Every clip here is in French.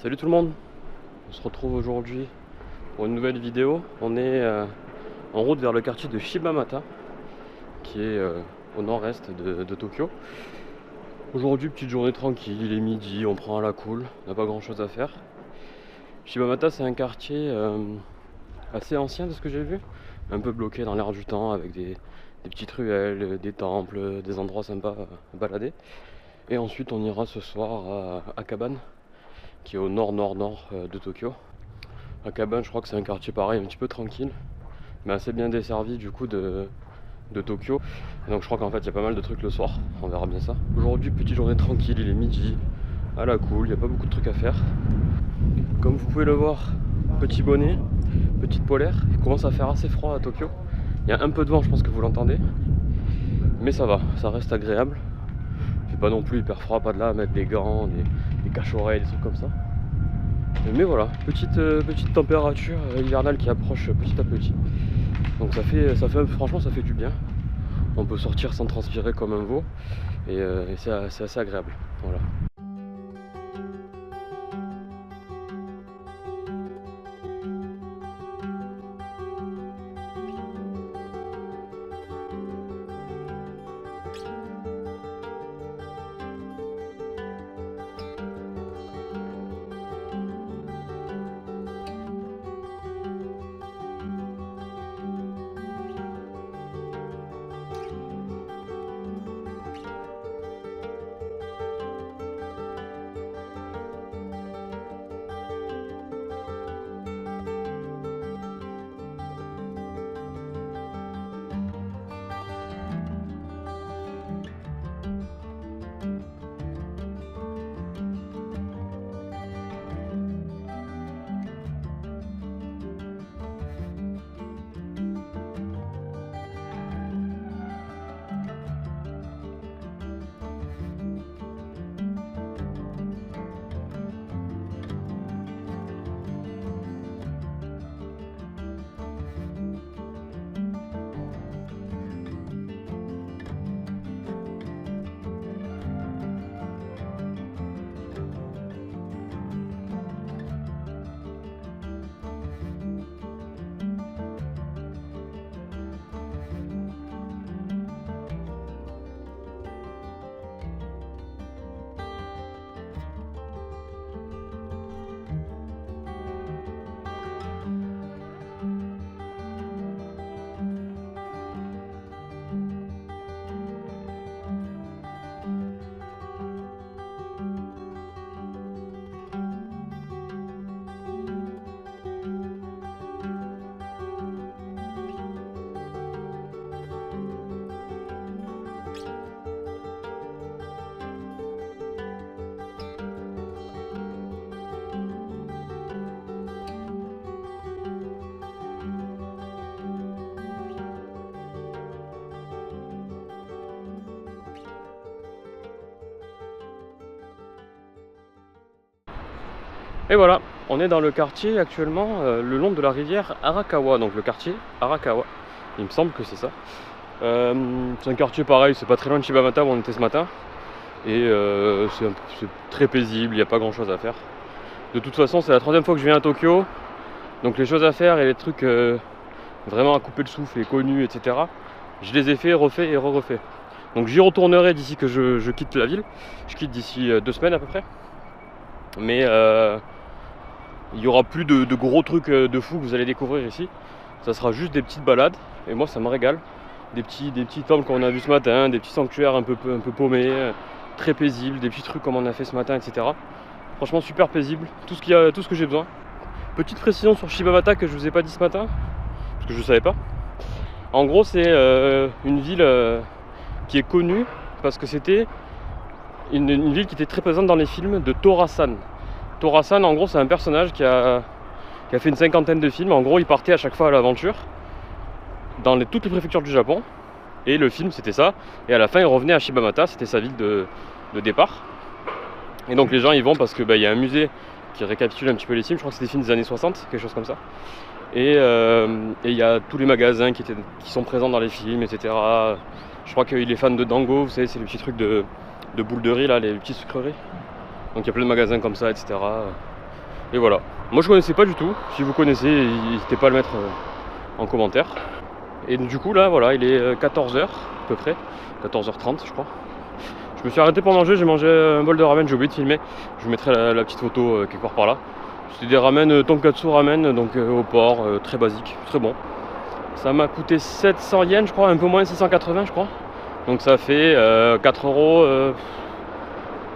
Salut tout le monde, on se retrouve aujourd'hui pour une nouvelle vidéo. On est en route vers le quartier de Shibamata qui est au nord-est de Tokyo. Aujourd'hui, petite journée tranquille, il est midi, on prend à la cool, on n'a pas grand chose à faire. Shibamata, c'est un quartier assez ancien de ce que j'ai vu, un peu bloqué dans l'air du temps avec des petites ruelles, des temples, des endroits sympas à balader. Et ensuite on ira ce soir à Akaban, qui est au nord-nord-nord de Tokyo. Akaban, je crois que c'est un quartier pareil, un petit peu tranquille, mais assez bien desservi du coup de Tokyo. Et donc je crois qu'en fait il y a pas mal de trucs le soir, on verra bien ça. Aujourd'hui, petite journée tranquille, il est midi, à la cool, il n'y a pas beaucoup de trucs à faire. Comme vous pouvez le voir, petit bonnet, petite polaire, il commence à faire assez froid à Tokyo. Il y a un peu de vent, je pense que vous l'entendez, mais ça va, ça reste agréable. Il fait pas non plus hyper froid, pas de là à mettre des gants, des cache-oreilles, des trucs comme ça. Mais voilà, petite température hivernale qui approche petit à petit. Donc franchement ça fait du bien. On peut sortir sans transpirer comme un veau et c'est assez agréable. Voilà. Et voilà, on est dans le quartier actuellement, le long de la rivière Arakawa, donc le quartier Arakawa, il me semble que c'est ça. C'est un quartier pareil, c'est pas très loin de Shibamata où on était ce matin, et c'est très paisible, il n'y a pas grand chose à faire. De toute façon, c'est la troisième fois que je viens à Tokyo, donc les choses à faire et les trucs vraiment à couper le souffle et connus, etc., je les ai fait, refait et refait. Donc j'y retournerai d'ici que je quitte la ville, je quitte d'ici 2 semaines à peu près, mais il n'y aura plus de gros trucs de fou que vous allez découvrir ici. Ça sera juste des petites balades. Et moi ça me régale. Des petits temples qu'on a vu ce matin, des petits sanctuaires un peu paumés, très paisibles, des petits trucs comme on a fait ce matin, etc. Franchement super paisible, tout ce que j'ai besoin. Petite précision sur Shibamata que je vous ai pas dit ce matin, parce que je ne savais pas. En gros c'est une ville qui est connue parce que c'était une ville qui était très présente dans les films de Tora-san. Tora-san, en gros, c'est un personnage qui a fait une 50aine de films. En gros, il partait à chaque fois à l'aventure dans toutes les préfectures du Japon. Et le film, c'était ça. Et à la fin, il revenait à Shibamata, c'était sa ville de départ. Et donc les gens y vont parce que y a un musée qui récapitule un petit peu les films. Je crois que c'est des films des années 60, quelque chose comme ça. Et il y a tous les magasins qui sont présents dans les films, etc. Je crois qu'il est fan de Dango, vous savez, c'est les petits trucs de boules de riz, là, les petites sucreries. Donc il y a plein de magasins comme ça, etc. Et voilà. Moi je connaissais pas du tout. Si vous connaissez, n'hésitez pas à le mettre en commentaire. Et du coup là voilà, il est 14h à peu près, 14h30 je crois. Je me suis arrêté pour manger, j'ai mangé un bol de ramen, j'ai oublié de filmer. Je vous mettrai la petite photo quelque part par là. C'était des ramen tonkatsu ramen, donc au porc, très basique, très bon. Ça m'a coûté 700 yens je crois, un peu moins, 680 je crois. Donc ça fait 4 euros,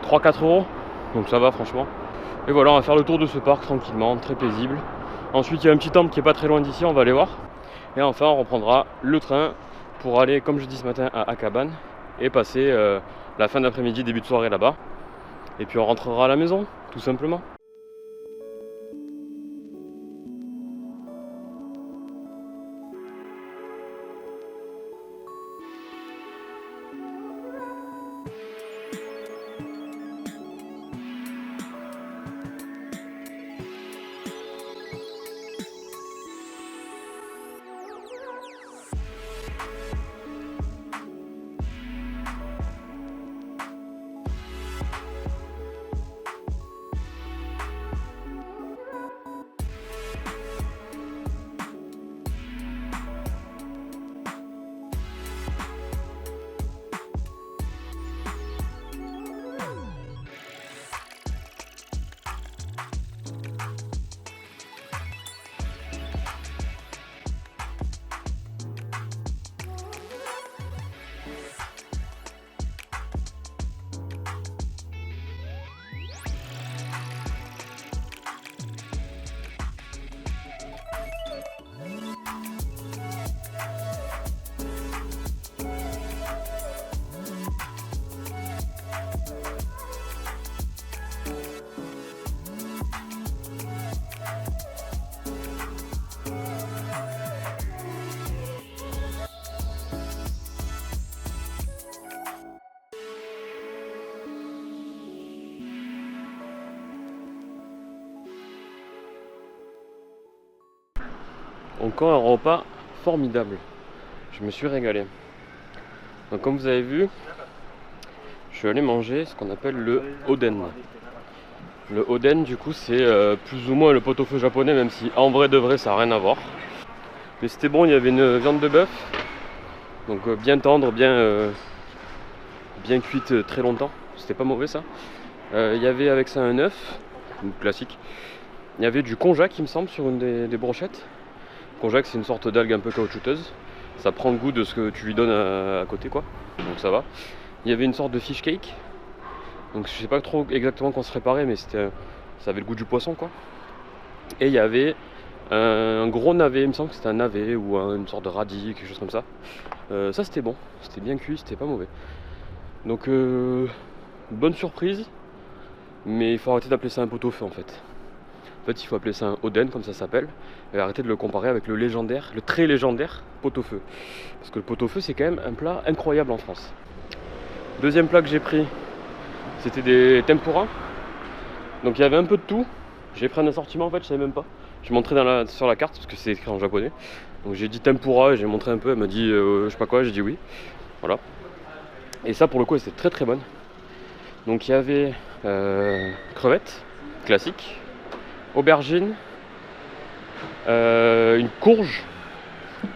3-4 euros. Donc ça va franchement. Et voilà, on va faire le tour de ce parc tranquillement, très paisible. Ensuite il y a un petit temple qui est pas très loin d'ici, on va aller voir. Et enfin on reprendra le train pour aller, comme je dis ce matin, à Akaban et passer la fin d'après-midi, début de soirée là-bas. Et puis on rentrera à la maison, tout simplement. Encore un repas formidable. Je me suis régalé. Donc comme vous avez vu, je suis allé manger ce qu'on appelle le oden. Le oden du coup c'est plus ou moins le pot-au-feu japonais, même si en vrai de vrai ça n'a rien à voir. Mais c'était bon, il y avait une viande de bœuf. Donc bien tendre, bien cuite très longtemps. C'était pas mauvais ça. Il y avait avec ça un œuf, classique. Il y avait du konjac il me semble sur une des brochettes. Konjac c'est une sorte d'algue un peu caoutchouteuse. Ça prend le goût de ce que tu lui donnes à côté quoi. Donc ça va. Il y avait une sorte de fish cake. Donc je sais pas trop exactement comment se préparait, mais ça avait le goût du poisson quoi. Et il y avait un gros navet, il me semble que c'était un navet ou une sorte de radis, quelque chose comme ça. Ça c'était bon, c'était bien cuit, c'était pas mauvais. Donc bonne surprise, mais il faut arrêter d'appeler ça un pot-au-feu en fait. En fait il faut appeler ça un oden comme ça s'appelle, et arrêter de le comparer avec le légendaire, le très légendaire pot-au-feu. Parce que le pot-au-feu c'est quand même un plat incroyable en France. Deuxième plat que j'ai pris, c'était des tempura. Donc il y avait un peu de tout. J'ai pris un assortiment en fait, je savais même pas. Je montrais sur la carte parce que c'est écrit en japonais. Donc j'ai dit tempura et j'ai montré un peu. Elle m'a dit je sais pas quoi, j'ai dit oui. Voilà. Et ça pour le coup c'était très très bonne. Donc il y avait crevettes classiques, aubergines, une courge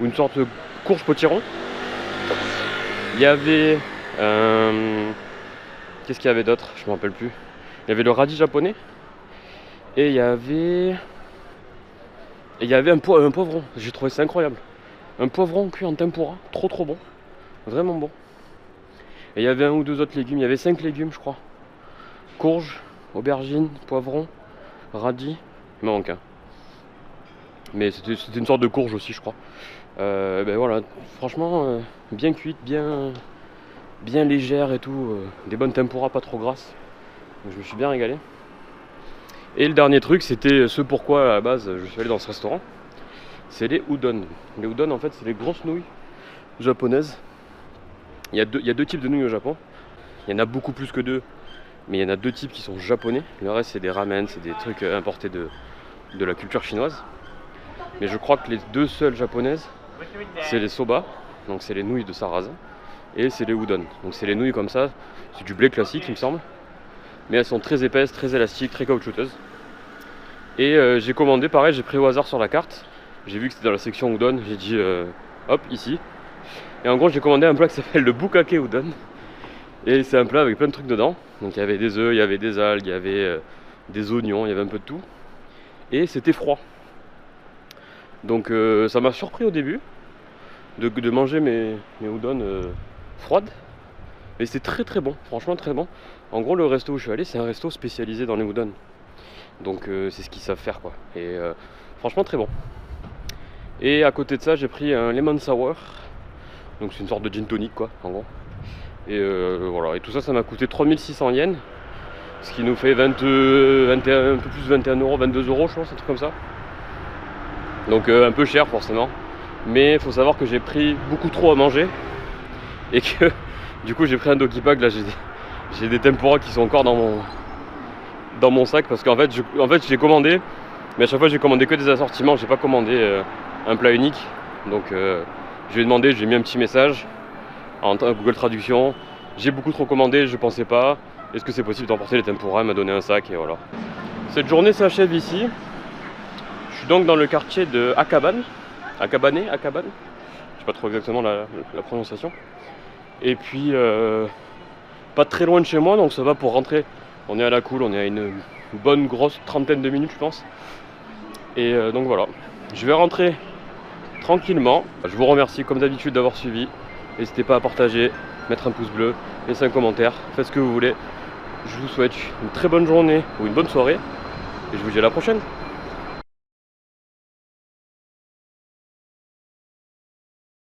ou une sorte de courge potiron. Il y avait qu'est-ce qu'il y avait d'autre? Je me rappelle plus. Il y avait le radis japonais et il y avait un poivron. J'ai trouvé ça incroyable. Un poivron cuit en tempura, trop bon, vraiment bon. Et il y avait un ou deux autres légumes. Il y avait 5 légumes je crois. Courge, aubergine, poivron, radis. Il m'en manque un. Mais c'était une sorte de courge aussi je crois. Ben voilà, franchement bien cuite, bien légère et tout. Des bonnes tempura pas trop grasses. Donc je me suis bien régalé. Et le dernier truc, c'était ce pourquoi à la base je suis allé dans ce restaurant. C'est les udon. Les udon en fait c'est les grosses nouilles japonaises. Il y a deux types de nouilles au Japon. Il y en a beaucoup plus que deux. Mais il y en a deux types qui sont japonais. Le reste c'est des ramen, c'est des trucs importés de la culture chinoise. Mais je crois que les deux seules japonaises, c'est les soba. Donc c'est les nouilles de sarrasin. Et c'est les udon. Donc c'est les nouilles comme ça. C'est du blé classique il me semble. Mais elles sont très épaisses, très élastiques, très caoutchouteuses. Et j'ai commandé, pareil, j'ai pris au hasard sur la carte. J'ai vu que c'était dans la section udon, j'ai dit hop, ici. Et en gros, j'ai commandé un plat qui s'appelle le bukake udon. Et c'est un plat avec plein de trucs dedans. Donc il y avait des œufs, il y avait des algues, il y avait des oignons, il y avait un peu de tout. Et c'était froid. Donc ça m'a surpris au début de manger mes udon froides. Mais c'était très très bon, franchement très bon. En gros, le resto où je suis allé, c'est un resto spécialisé dans les udon. Donc c'est ce qu'ils savent faire quoi. Et franchement très bon. Et à côté de ça, j'ai pris un lemon sour. Donc c'est une sorte de gin tonic quoi, en gros. Et voilà, et tout ça, ça m'a coûté 3600 yens. Ce qui nous fait 21, un peu plus de 21 euros, 22 euros je pense, un truc comme ça. Donc un peu cher forcément. Mais il faut savoir que j'ai pris beaucoup trop à manger. Et que du coup j'ai pris un doggy bag, là j'ai des tempura qui sont encore dans mon sac. Parce qu'en fait j'ai commandé, mais à chaque fois j'ai commandé que des assortiments, j'ai pas commandé un plat unique. Donc je lui ai demandé, j'ai mis un petit message en Google Traduction. J'ai beaucoup trop commandé, je pensais pas. Est-ce que c'est possible d'emporter les tempura? Elle m'a donné un sac et voilà. Cette journée s'achève ici. Je suis donc dans le quartier de Akaban. Akaban. Je sais pas trop exactement la prononciation. Et puis pas très loin de chez moi, donc ça va pour rentrer. On est à la cool, on est à une bonne grosse trentaine de minutes je pense. Et donc voilà. Je vais rentrer tranquillement. Je vous remercie comme d'habitude d'avoir suivi. N'hésitez pas à partager, mettre un pouce bleu, laisser un commentaire, faites ce que vous voulez. Je vous souhaite une très bonne journée ou une bonne soirée et je vous dis à la prochaine.